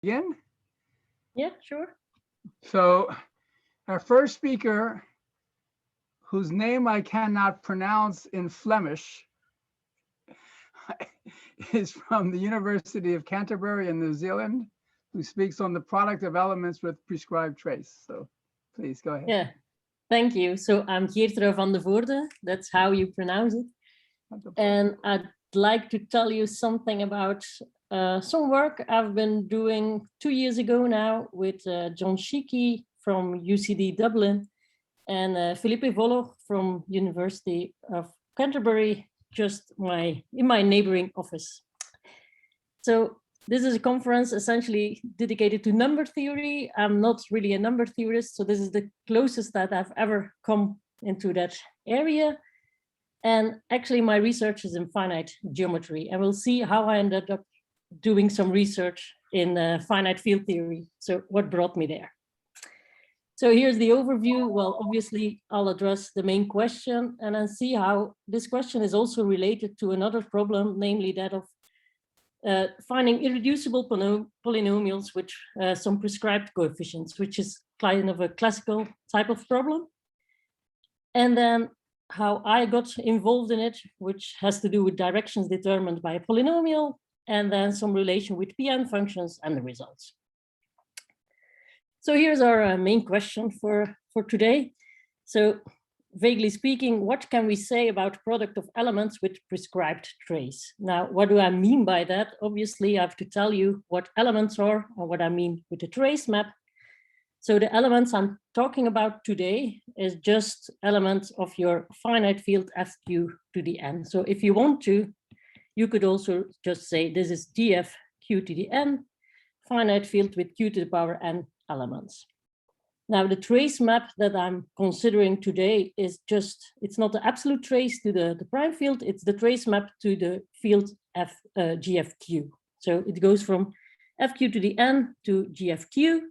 Begin? Yeah, sure. So our first speaker, whose name I cannot pronounce in Flemish, is from the University of Canterbury in New Zealand, who speaks on the product of elements with prescribed trace. So please go ahead. Yeah, thank you. So I'm Geertrui van de Voorde. That's how you pronounce it. And I'd like to tell you something about some work I've been doing 2 years ago now with John Shiki from UCD Dublin and Felipe Volo from University of Canterbury, just in my neighboring office. So this is a conference essentially dedicated to number theory. I'm not really a number theorist, so this is the closest that I've ever come into that area. And actually my research is in finite geometry, and we'll see how I ended up doing some research in finite field theory. So what brought me there? So here's the overview. Well, obviously I'll address the main question and then see how this question is also related to another problem, namely that of finding irreducible polynomials with some prescribed coefficients, which is kind of a classical type of problem. And then how I got involved in it, which has to do with directions determined by a polynomial, and then some relation with Pn functions and the results. So here's our main question for today. So vaguely speaking, what can we say about product of elements with prescribed trace? Now, what do I mean by that? Obviously, I have to tell you what elements are or what I mean with the trace map. So the elements I'm talking about today is just elements of your finite field fq to the n. So if you want to, you could also just say this is df q to the n, finite field with q to the power n elements. Now the trace map that I'm considering today is just, it's not the absolute trace to the prime field, it's the trace map to the field gfq. So it goes from fq to the n to gfq,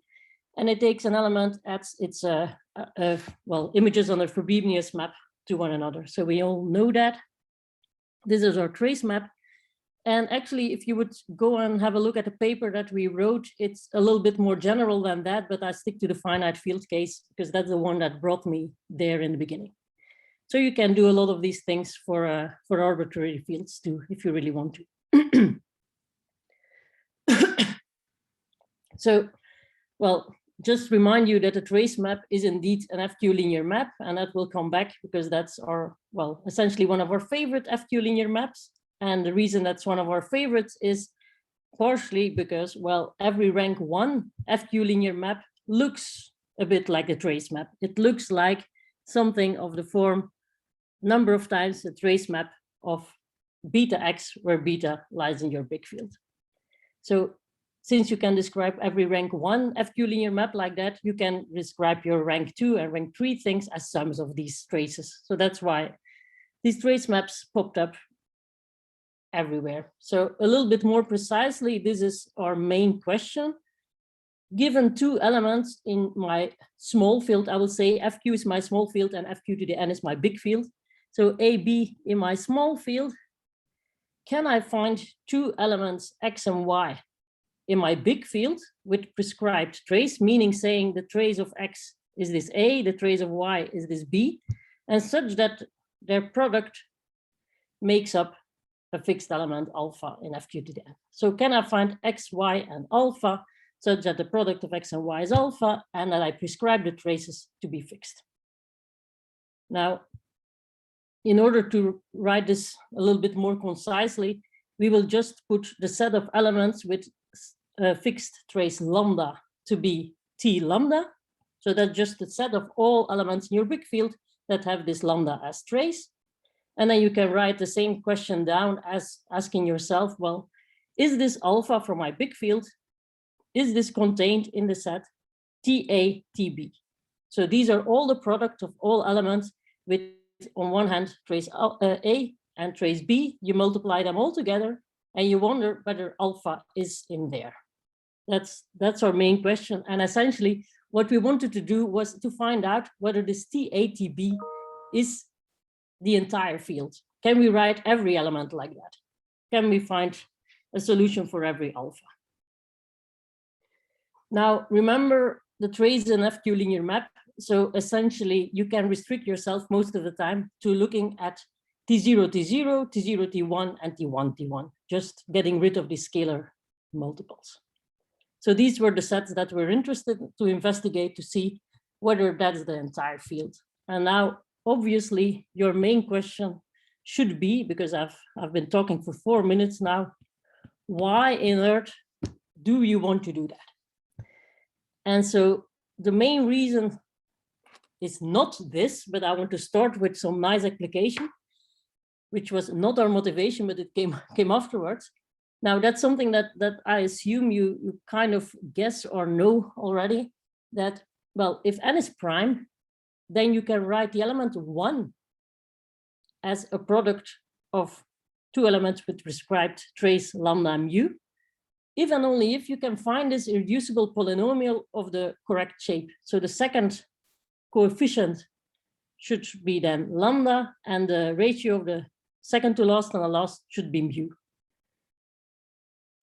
and it takes an element as its well, images on a Frobenius map to one another. So we all know that. This is our trace map. And actually, if you would go and have a look at the paper that we wrote, it's a little bit more general than that, but I stick to the finite field case because that's the one that brought me there in the beginning. So you can do a lot of these things for arbitrary fields too, if you really want to. So, well, just remind you that the trace map is indeed an FQ linear map, and that will come back because that's our, well, essentially one of our favorite FQ linear maps. And the reason that's one of our favorites is partially because, well, every rank 1 FQ linear map looks a bit like a trace map. It looks like something of the form number of times the trace map of beta x, where beta lies in your big field. So since you can describe every rank 1 FQ linear map like that, you can describe your rank 2 and rank 3 things as sums of these traces. So that's why these trace maps popped up everywhere. So a little bit more precisely, this is our main question. Given 2 elements in my small field, I will say FQ is my small field and FQ to the n is my big field. So AB in my small field, can I find 2 elements x and y in my big field with prescribed trace, meaning saying the trace of x is this A, the trace of y is this B, and such that their product makes up a fixed element alpha in FQ to the n. So can I find x, y, and alpha such that the product of x and y is alpha and that I prescribe the traces to be fixed? Now, in order to write this a little bit more concisely, we will just put the set of elements with a fixed trace lambda to be T lambda. So that's just the set of all elements in your big field that have this lambda as trace. And then you can write the same question down as asking yourself, well, is this alpha from my big field? Is this contained in the set TA, TB? So these are all the product of all elements with, on one hand, trace A and trace B. You multiply them all together and you wonder whether alpha is in there. That's our main question. And essentially, what we wanted to do was to find out whether this TATB is the entire field. Can we write every element like that? Can we find a solution for every alpha? Now, remember the trace and FQ linear map. So essentially, you can restrict yourself most of the time to looking at T0, T0, T0, T1, and T1, T1, just getting rid of the scalar multiples. So these were the sets that we're interested to investigate to see whether that's the entire field. And now, obviously, your main question should be, because I've been talking for 4 minutes now, why on earth do you want to do that? And so the main reason is not this, but I want to start with some nice application, which was not our motivation, but it came afterwards. Now that's something that I assume you kind of guess or know already, that, well, if n is prime, then you can write the element 1 as a product of 2 elements with prescribed trace lambda and mu, if and only if you can find this irreducible polynomial of the correct shape. So the second coefficient should be then lambda, and the ratio of the second to last and the last should be mu.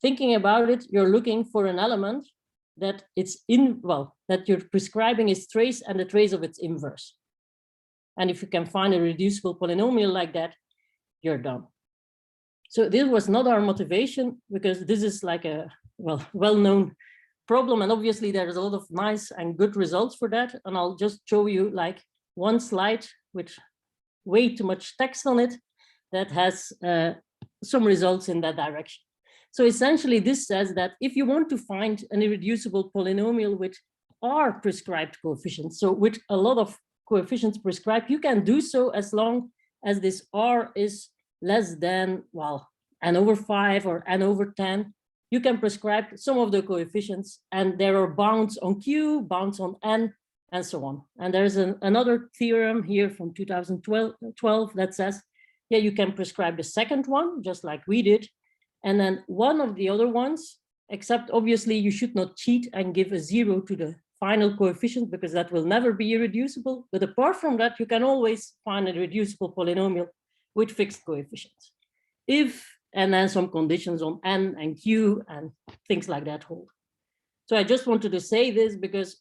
Thinking about it, you're looking for an element that it's that you're prescribing its trace and the trace of its inverse. And if you can find a reducible polynomial like that, you're done. So this was not our motivation, because this is like a well-known problem, and obviously there's a lot of nice and good results for that. And I'll just show you like one slide with way too much text on it that has some results in that direction. So essentially this says that if you want to find an irreducible polynomial with R prescribed coefficients, so with a lot of coefficients prescribed, you can do so as long as this R is less than, well, n over 5 or n over 10. You can prescribe some of the coefficients, and there are bounds on Q, bounds on N, and so on. And there's another theorem here from 2012 that says, yeah, you can prescribe the second one, just like we did. And then one of the other ones, except obviously you should not cheat and give a 0 to the final coefficient, because that will never be irreducible. But apart from that, you can always find a reducible polynomial with fixed coefficients, and then some conditions on N and Q and things like that hold. So I just wanted to say this because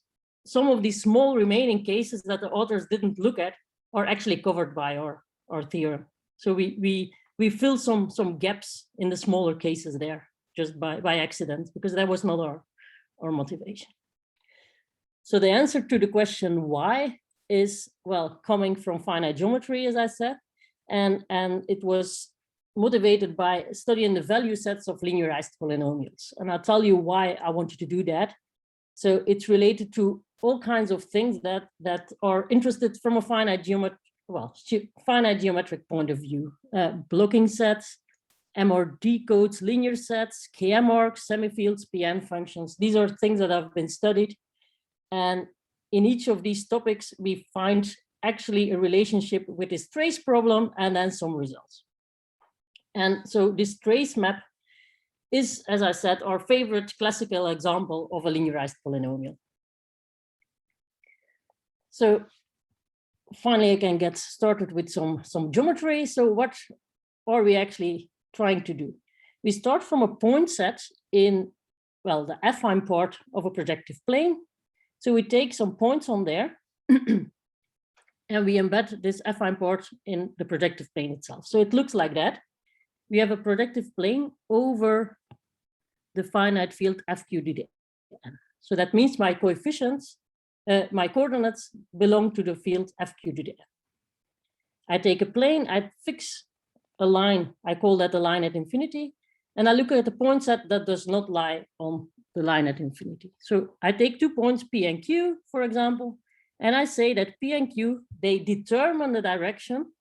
some of these small remaining cases that the authors didn't look at are actually covered by our theorem. So we fill some gaps in the smaller cases there just by accident, because that was not our motivation. So the answer to the question why is, well, coming from finite geometry, as I said, and it was motivated by studying the value sets of linearized polynomials. And I'll tell you why I wanted to do that. So it's related to all kinds of things that are interested from a finite geometric point of view. Blocking sets, MRD codes, linear sets, KM arcs, semifields, PN functions. These are things that have been studied. And in each of these topics, we find actually a relationship with this trace problem and then some results. And so this trace map is, as I said, our favorite classical example of a linearized polynomial. So finally, I can get started with some geometry. So what are we actually trying to do? We start from a point set in, well, the affine part of a projective plane. So we take some points on there and we embed this affine part in the projective plane itself. So it looks like that. We have a projective plane over the finite field FQDDN. So that means my coefficients, my coordinates belong to the field FQDDN. I take a plane, I fix a line, I call that a line at infinity, and I look at the point set that does not lie on the line at infinity. So I take 2 points P and Q, for example, and I say that P and Q, they determine the direction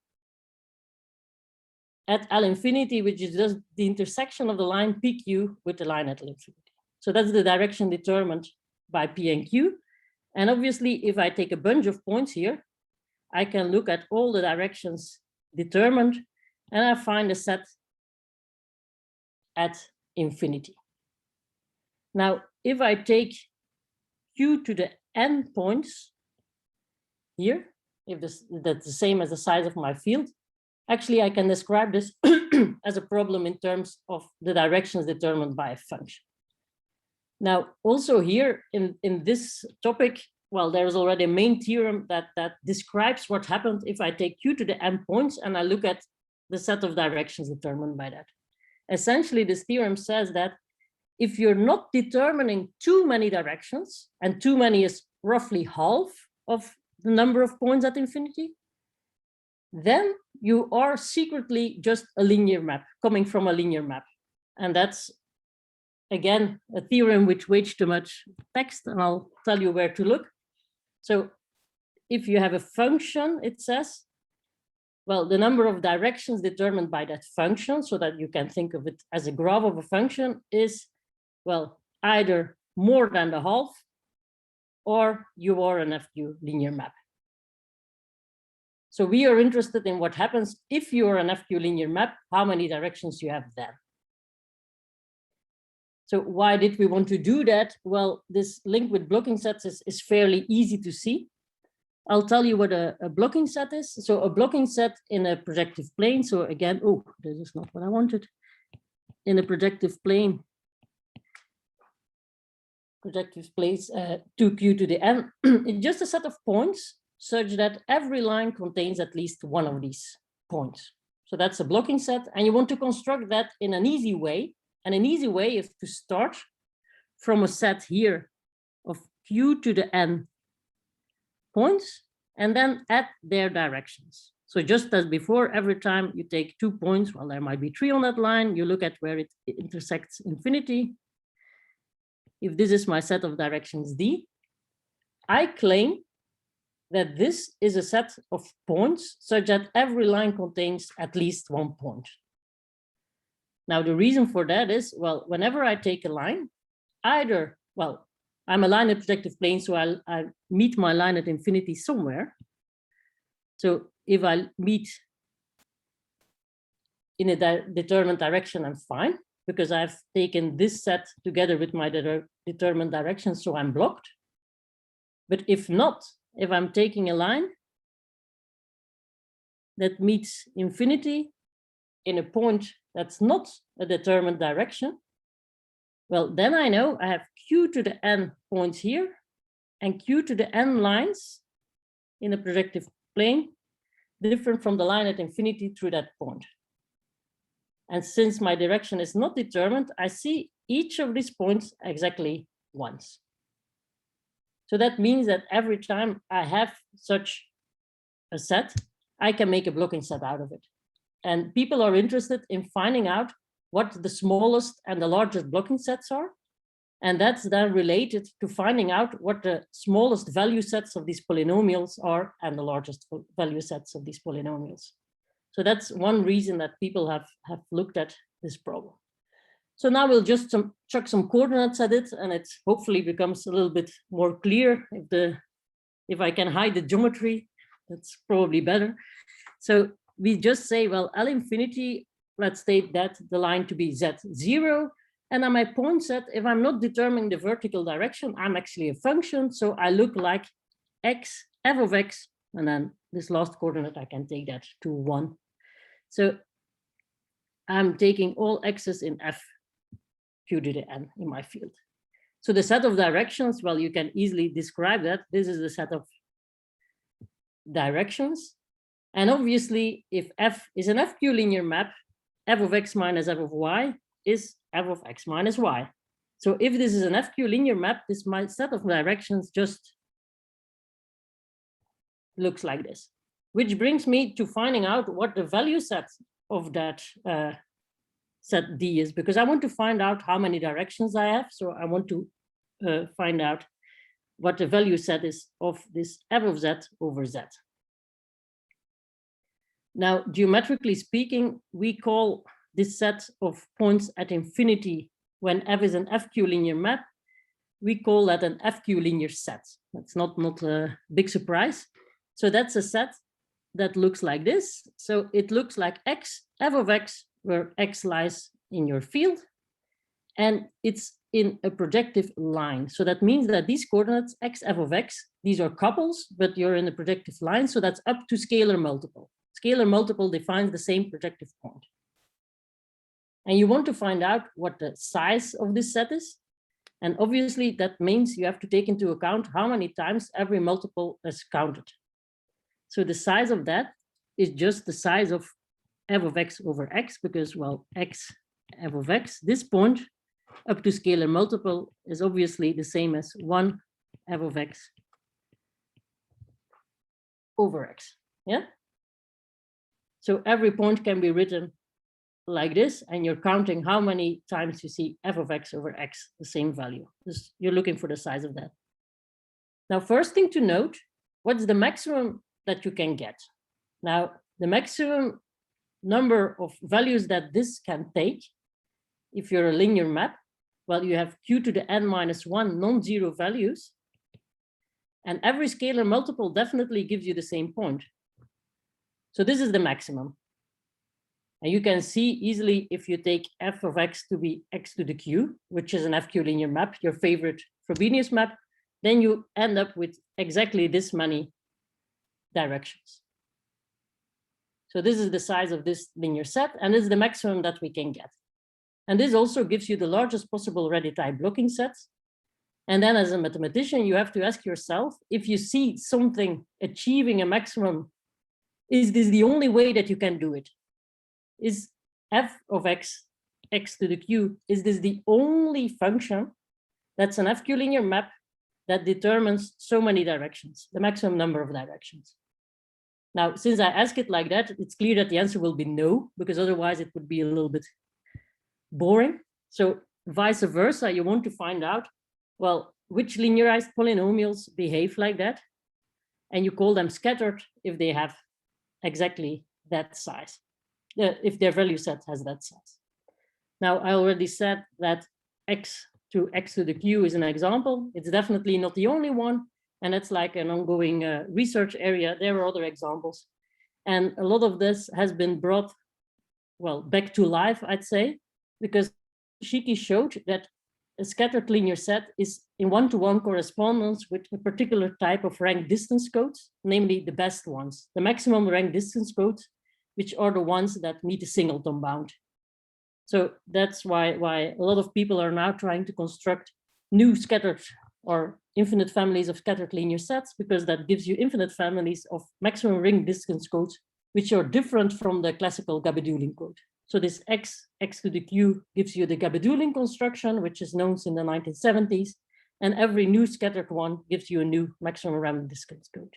at L infinity, which is just the intersection of the line PQ with the line at L infinity. So that's the direction determined by P and Q. And obviously, if I take a bunch of points here, I can look at all the directions determined, and I find a set at infinity. Now, if I take Q to the n points here, if that's the same as the size of my field, actually, I can describe this as a problem in terms of the directions determined by a function. Now, also here in this topic, well, there's already a main theorem that describes what happens if I take q to the n points and I look at the set of directions determined by that. Essentially, this theorem says that if you're not determining too many directions, and too many is roughly half of the number of points at infinity, then you are secretly just a linear map, coming from a linear map. And that's, again, a theorem with way too much text, and I'll tell you where to look. So if you have a function, it says, well, the number of directions determined by that function, so that you can think of it as a graph of a function, is, well, either more than the half, or you are an FQ linear map. So we are interested in what happens if you are an FQ linear map, how many directions you have then. So why did we want to do that? Well, this link with blocking sets is fairly easy to see. I'll tell you what a blocking set is. So a blocking set in a projective plane. So again, oh, this is not what I wanted. In a projective plane, projective place 2q to the n, it's just a set of points such that every line contains at least one of these points. So that's a blocking set, and you want to construct that in an easy way. And an easy way is to start from a set here of q to the n points, and then add their directions. So just as before, every time you take 2 points, well, there might be 3 on that line, you look at where it intersects infinity. If this is my set of directions D, I claim that this is a set of points such that every line contains at least 1 point. Now, the reason for that is, well, whenever I take a line, either, well, I'm a line in projective plane, so I meet my line at infinity somewhere. So if I meet in a determined direction, I'm fine, because I've taken this set together with my determined direction, so I'm blocked. But if not, if I'm taking a line that meets infinity in a point that's not a determined direction, well, then I know I have q to the n points here and q to the n lines in a projective plane different from the line at infinity through that point. And since my direction is not determined, I see each of these points exactly once. So that means that every time I have such a set, I can make a blocking set out of it. And people are interested in finding out what the smallest and the largest blocking sets are. And that's then related to finding out what the smallest value sets of these polynomials are and the largest value sets of these polynomials. So that's one reason that people have looked at this problem. So now we'll just chuck some coordinates at it, and it hopefully becomes a little bit more clear. If I can hide the geometry, that's probably better. So we just say, well, L infinity, let's take that the line to be Z0. And on my point set, if I'm not determining the vertical direction, I'm actually a function. So I look like x, f of x, and then this last coordinate, I can take that to 1. So I'm taking all x's in f q to the n in my field. So the set of directions, well, you can easily describe that. This is the set of directions. And obviously, if f is an fq linear map, f of x minus f of y is f of x minus y. So if this is an fq linear map, this my set of directions just looks like this, which brings me to finding out what the value set of that set D is, because I want to find out how many directions I have. So I want to find out what the value set is of this f of z over z. Now, geometrically speaking, we call this set of points at infinity when f is an fq linear map, we call that an fq linear set. That's not a big surprise. So that's a set that looks like this. So it looks like x, f of x, where x lies in your field, and it's in a projective line. So that means that these coordinates, x, f of x, these are couples, but you're in a projective line. So that's up to scalar multiple. Scalar multiple defines the same projective point. And you want to find out what the size of this set is. And obviously that means you have to take into account how many times every multiple is counted. So the size of that is just the size of f of x over x, because, well, x f of x, this point up to scalar multiple is obviously the same as 1 f of x over x, yeah? So every point can be written like this, and you're counting how many times you see f of x over x, the same value. Just, you're looking for the size of that. Now, first thing to note, what's the maximum that you can get? Now, the maximum number of values that this can take, if you're a linear map, well, you have q to the n minus 1 non-zero values, and every scalar multiple definitely gives you the same point. So this is the maximum. And you can see easily if you take f of x to be x to the q, which is an FQ linear map, your favorite Frobenius map, then you end up with exactly this many directions. So this is the size of this linear set, and this is the maximum that we can get. And this also gives you the largest possible ready-type blocking sets. And then as a mathematician, you have to ask yourself, if you see something achieving a maximum, is this the only way that you can do it? Is f of x, x to the q, is this the only function that's an FQ linear map that determines so many directions, the maximum number of directions? Now, since I ask it like that, it's clear that the answer will be no, because otherwise it would be a little bit boring. So vice versa, you want to find out, well, which linearized polynomials behave like that, and you call them scattered if they have exactly that size, if their value set has that size. Now, I already said that x to the q is an example. It's definitely not the only one, and it's like an ongoing research area. There are other examples, and a lot of this has been brought, well, back to life, I'd say, because Shiki showed that a scattered linear set is in one-to-one correspondence with a particular type of rank distance codes, namely the best ones, the maximum rank distance codes, which are the ones that meet the singleton bound. So that's why a lot of people are now trying to construct new scattered or infinite families of scattered linear sets, because that gives you infinite families of maximum ring distance codes, which are different from the classical Gabby-Doolin code. So this x to the q gives you the Gabby-Doolin construction, which is known in the 1970s, and every new scattered one gives you a new maximum random distance code.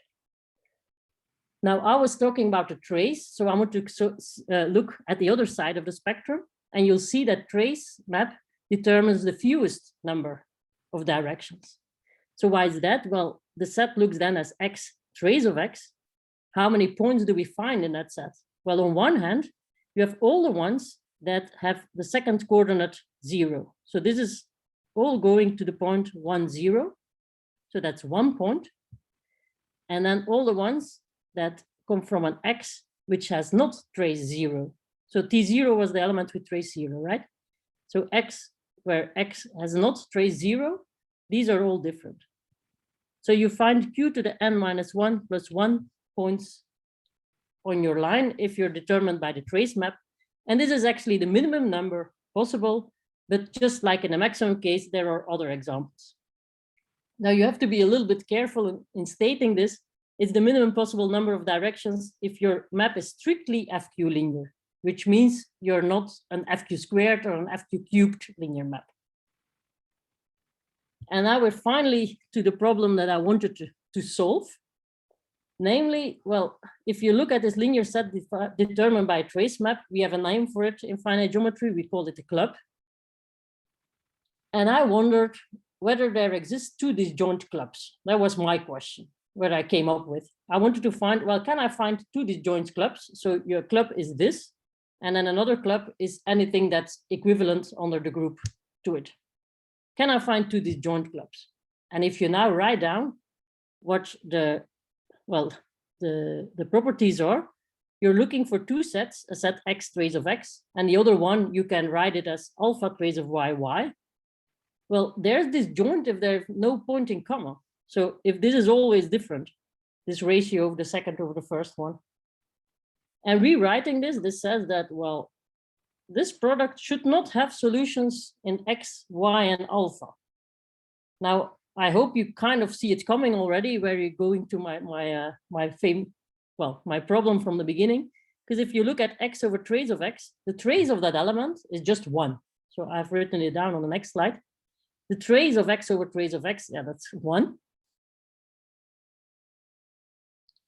Now, I was talking about the trace, so I want to look at the other side of the spectrum, and you'll see that trace map determines the fewest number of directions. So why is that? Well, the set looks then as x trace of x. How many points do we find in that set? Well, on one hand, you have all the ones that have the second coordinate 0. So this is all going to the point 1, 0. So that's 1 point. And then all the ones that come from an x which has not trace 0. So T0 was the element with trace 0, right? So x, where x has not trace 0, these are all different. So you find q to the n minus 1 plus 1 points on your line if you're determined by the trace map. And this is actually the minimum number possible, but just like in the maximum case, there are other examples. Now you have to be a little bit careful in stating this. It's the minimum possible number of directions if your map is strictly FQ linear, which means you're not an FQ squared or an FQ cubed linear map. And now we're finally to the problem that I wanted to solve. Namely, well, if you look at this linear set determined by a trace map, we have a name for it in finite geometry, we call it a club. And I wondered whether there exist two disjoint clubs. That was my question, what I came up with. I wanted to find, well, can I find two disjoint clubs? So your club is this, and then another club is anything that's equivalent under the group to it. Can I find two disjoint clubs? And if you now write down what the properties are, you're looking for two sets, a set x trace of x, and the other one, you can write it as alpha trace of y, y. Well, there's disjoint if there's no point in comma. So if this is always different, this ratio of the second over the first one. And rewriting this says that, well, this product should not have solutions in x, y, and alpha. Now, I hope you kind of see it coming already, where you're going to my problem from the beginning. Because if you look at x over trace of x, the trace of that element is just 1. So I've written it down on the next slide. The trace of x over trace of x, yeah, that's 1.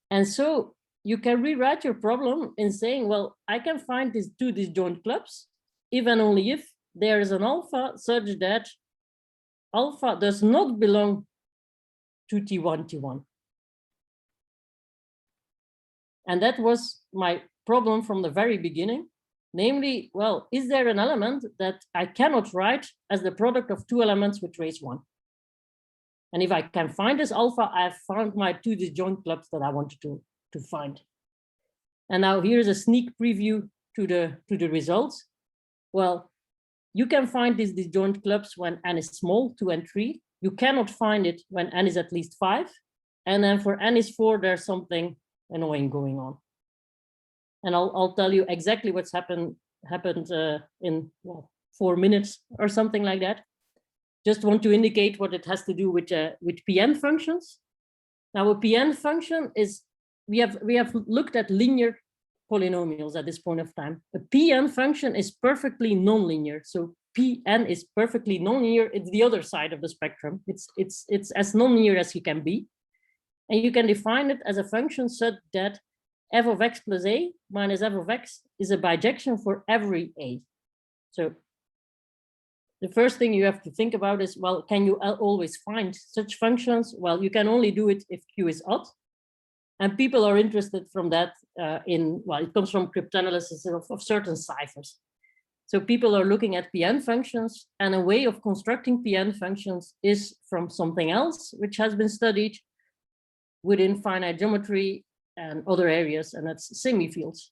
And so you can rewrite your problem in saying, well, I can find these two disjoint clubs if and only if there is an alpha such that alpha does not belong to T1, T1. And that was my problem from the very beginning. Namely, well, is there an element that I cannot write as the product of two elements with trace 1? And if I can find this alpha, I've found my two disjoint clubs that I wanted to find. And now here's a sneak preview to the results. Well, you can find these disjoint clubs when n is small, 2 and 3. You cannot find it when n is at least 5. And then for n is 4, there's something annoying going on. And I'll tell you exactly what's happened in 4 minutes or something like that. Just want to indicate what it has to do with Pn functions. Now, a Pn function is, we have looked at linear polynomials at this point of time. A Pn function is perfectly nonlinear. So Pn is perfectly nonlinear. It's the other side of the spectrum. It's as nonlinear as you can be. And you can define it as a function such that f of x plus a minus f of x is a bijection for every a. So the first thing you have to think about is, well, can you always find such functions? Well, you can only do it if q is odd. And people are interested from that it comes from cryptanalysis of certain ciphers. So people are looking at Pn functions, and a way of constructing Pn functions is from something else, which has been studied within finite geometry and other areas, and that's semifields.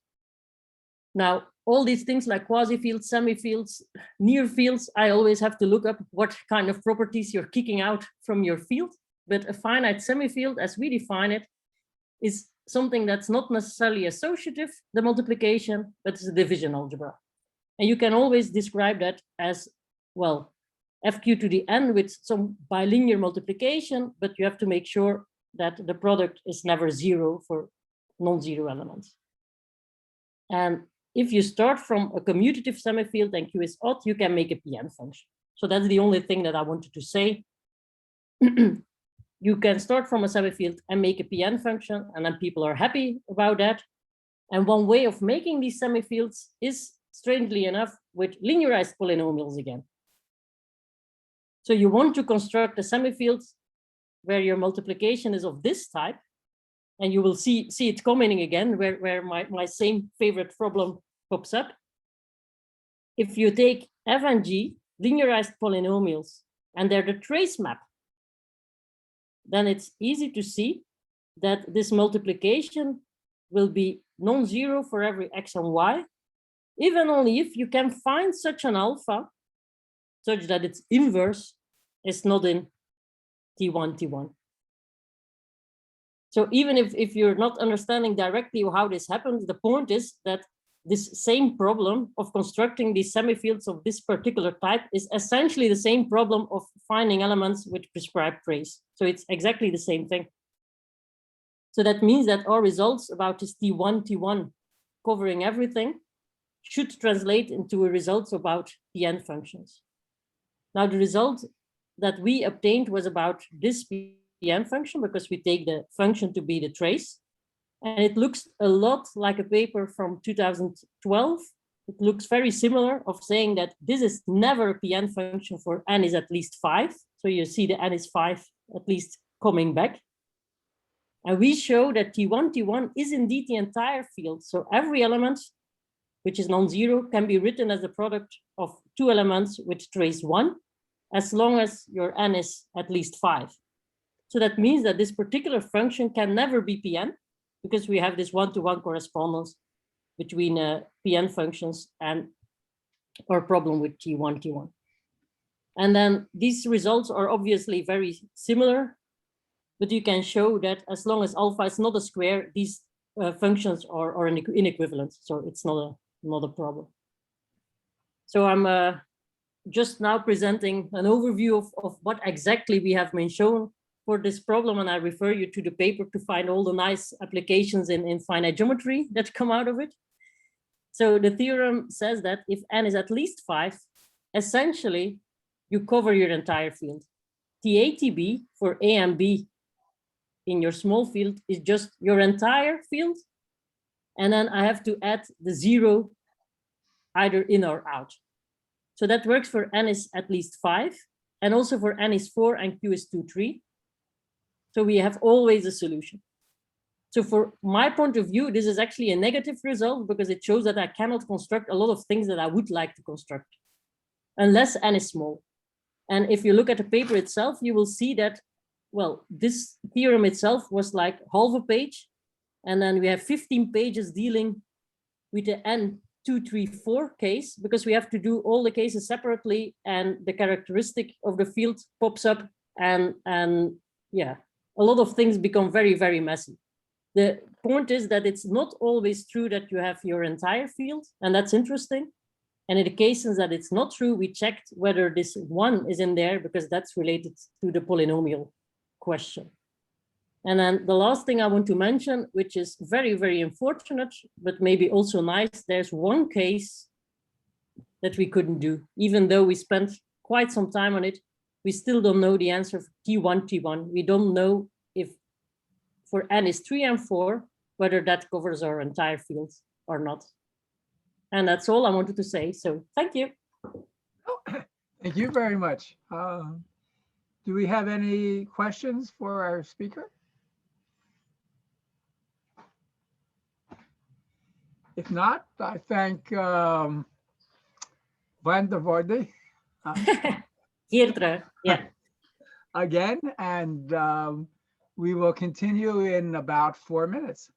Now, all these things like quasi-fields, semifields, near fields, I always have to look up what kind of properties you're kicking out from your field. But a finite semifield, as we define it, is something that's not necessarily associative, the multiplication, but it's a division algebra. And you can always describe that as, well, fq to the n with some bilinear multiplication, but you have to make sure that the product is never 0 for non-zero elements. And if you start from a commutative semifield and q is odd, you can make a Pn function. So that's the only thing that I wanted to say. You can start from a semifield and make a Pn function, and then people are happy about that. And one way of making these semifields is, strangely enough, with linearized polynomials again. So you want to construct a semifield where your multiplication is of this type, and you will see it coming again, where my same favorite problem pops up. If you take f and g, linearized polynomials, and they're the trace map, then it's easy to see that this multiplication will be non-zero for every x and y, even only if you can find such an alpha such that its inverse is not in T1, T1. So even if you're not understanding directly how this happens, the point is that this same problem of constructing these semifields of this particular type is essentially the same problem of finding elements with prescribed trace. So it's exactly the same thing. So that means that our results about this T1, T1 covering everything should translate into a results about Pn functions. Now the result that we obtained was about this Pn function, because we take the function to be the trace. And it looks a lot like a paper from 2012. It looks very similar, of saying that this is never a Pn function for n is at least 5. So you see the n is 5 at least coming back. And we show that T1, T1 is indeed the entire field. So every element which is non-zero can be written as the product of two elements with trace 1, as long as your n is at least 5. So that means that this particular function can never be Pn, because we have this one-to-one correspondence between Pn functions and our problem with T1, T1. And then these results are obviously very similar, but you can show that as long as alpha is not a square, these functions are inequivalent. So it's not a problem. So I'm just now presenting an overview of what exactly we have been shown for this problem, and I refer you to the paper to find all the nice applications in finite geometry that come out of it. So the theorem says that if n is at least 5, essentially you cover your entire field. TATB for A and B in your small field is just your entire field. And then I have to add the 0 either in or out. So that works for n is at least 5, and also for n is 4 and q is 2, 3. So we have always a solution. So for my point of view, this is actually a negative result because it shows that I cannot construct a lot of things that I would like to construct unless n is small. And if you look at the paper itself, you will see that, well, this theorem itself was like half a page. And then we have 15 pages dealing with the n2, 3, 4 case, because we have to do all the cases separately and the characteristic of the field pops up, and yeah, a lot of things become very, very messy. The point is that it's not always true that you have your entire field, and that's interesting. And in the cases that it's not true, we checked whether this 1 is in there because that's related to the polynomial question. And then the last thing I want to mention, which is very, very unfortunate, but maybe also nice, there's one case that we couldn't do. Even though we spent quite some time on it, we still don't know the answer for T1, T1. We don't know if for n is 3 and 4, whether that covers our entire field or not. And that's all I wanted to say. So thank you. Thank you very much. Do we have any questions for our speaker? If not, I thank Voorde Geertrui, yeah. again, and we will continue in about 4 minutes.